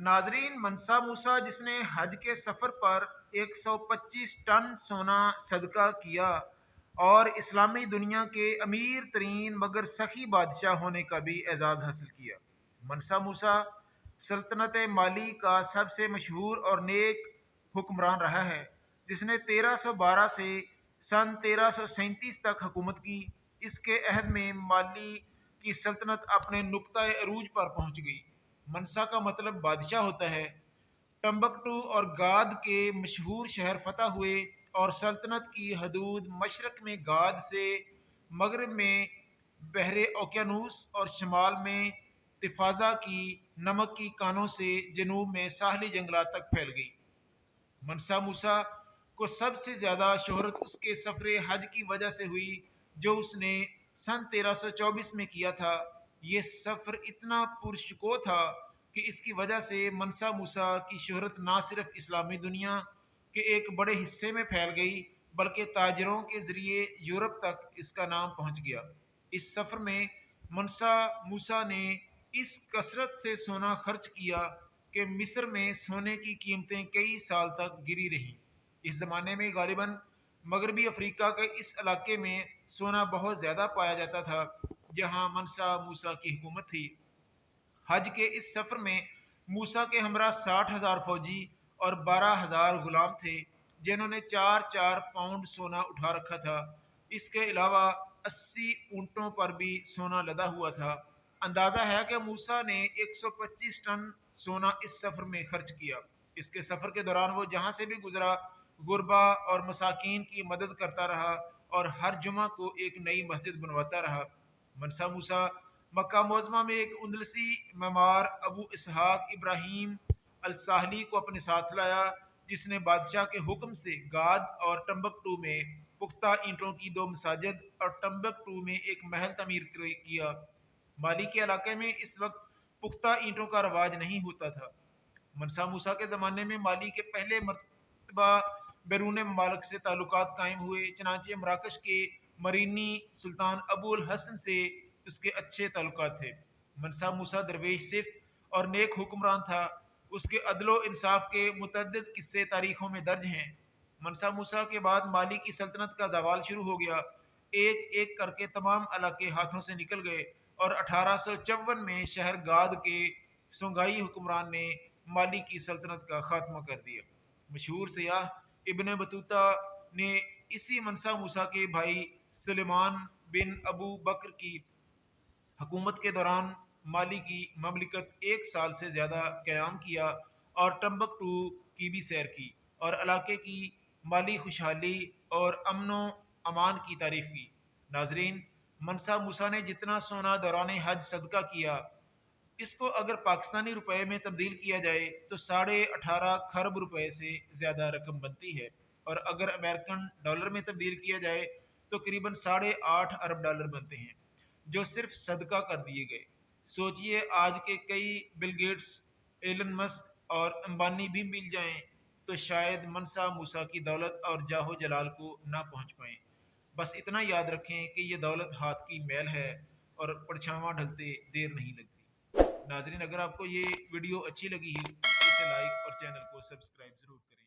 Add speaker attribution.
Speaker 1: नाजरीन, मनसा मूसा जिसने हज के सफ़र पर 125 टन सोना सदका किया और इस्लामी दुनिया के अमीर तरीन मगर सखी बादशाह होने का भी एजाज़ हासिल किया। मनसा मूसा सल्तनत माली का सबसे मशहूर और नेक हुक्मरान रहा है, जिसने 1312 से सन 1337 तक हुकूमत की। इसके अहद में माली की सल्तनत अपने नुक्ता अरूज पर पहुंच गई। मनसा का मतलब बादशाह होता है। टम्बकटू और गाद के मशहूर शहर फतह हुए और सल्तनत की हदूद मशरक में गाद से, मगरब में बहरे ओकियानूस और शमाल में तिफाजा की नमक की कानों से जनूब में साहली जंगलात तक फैल गई। मनसा मूसा को सबसे ज़्यादा शोहरत उसके सफ़र हज की वजह से हुई, जो उसने सन 1324 में किया था। ये सफ़र इतना पुरशको था कि इसकी वजह से मनसा मूसा की शोहरत ना सिर्फ इस्लामी दुनिया के एक बड़े हिस्से में फैल गई, बल्कि ताजरों के ज़रिए यूरोप तक इसका नाम पहुंच गया। इस सफ़र में मनसा मूसा ने इस कसरत से सोना खर्च किया कि मिस्र में सोने की कीमतें कई साल तक गिरी रहीं। इस ज़माने में गालिबन मगरबी अफ्रीका के इस इलाके में सोना बहुत ज़्यादा पाया जाता था, जहाँ मनसा मूसा की हुकूमत थी। हज के इस सफ़र में मूसा के हमरा 60,000 फौजी और 12,000 गुलाम थे, जिन्होंने 4-4 पाउंड सोना उठा रखा था। इसके अलावा 80 ऊँटों पर भी सोना लदा हुआ था। अंदाज़ा है कि मूसा ने 125 टन सोना इस सफ़र में खर्च किया। इसके सफ़र के दौरान वो जहाँ से भी गुजरा गुरबा और मसाकीन की मदद करता रहा और हर जुमा को एक नई मस्जिद बनवाता रहा। मनसा मूसा मक्का मोज़मा में एक उंदलसी मेमार अबू इसहाक इब्राहिम अल-साहली को अपने साथ लाया, जिसने बादशाह के हुक्म से गाद और टम्बकटू में पुख्ता ईंटों की 2 मसाजिद और टम्बकटू में एक महल तमीर किया। माली के इलाके में इस वक्त पुख्ता ईंटों का रवाज नहीं होता था। मनसा मूसा के ज़माने में माली के पहले मरतबा बैरून ममालिक से ताल्लुकात कायम हुए, चनांचे मराकश के मरीनी सुल्तान अबुल हसन से उसके अच्छे ताल्लुकात थे। मनसा मूसा दरवेश सिफ्त और नेक हुक्मरान था। उसके अदलो इंसाफ के मुतअद्दिद किस्से तारीखों में दर्ज हैं। मनसा मूसा के बाद माली की सल्तनत का जवाल शुरू हो गया। एक एक करके तमाम इलाके हाथों से निकल गए और 1854 में शहर गाद के सोंगाई हुक्मरान ने माली की सल्तनत का खात्मा कर दिया। मशहूर सियाह इब्न बतूता ने इसी मनसा मूसा के भाई सुलेमान बिन अबू बकर की हुकूमत के दौरान माली की ममलिकत 1 साल से ज़्यादा क़याम किया और टम्बकटू की भी सैर की और इलाके की माली खुशहाली और अमनो अमान की तारीफ की। नाजरीन, मनसा मूसा ने जितना सोना दौरान हज सदका किया, इसको अगर पाकिस्तानी रुपए में तब्दील किया जाए तो 18.5 खरब रुपए से ज़्यादा रकम बनती है, और अगर अमेरिकन डॉलर में तब्दील किया जाए तो करीबन 8.5 अरब डॉलर बनते हैं, जो सिर्फ सदका कर दिए गए। सोचिए, आज के कई बिल गेट्स, एलन मस्क और अंबानी भी मिल जाएं तो शायद मनसा मूसा की दौलत और जाहो जलाल को ना पहुंच पाएं। बस इतना याद रखें कि ये दौलत हाथ की मैल है और परछावां ढलते देर नहीं लगती। नाजरीन, अगर आपको ये वीडियो अच्छी लगी है तो इसे लाइक और चैनल को सब्सक्राइब ज़रूर करें।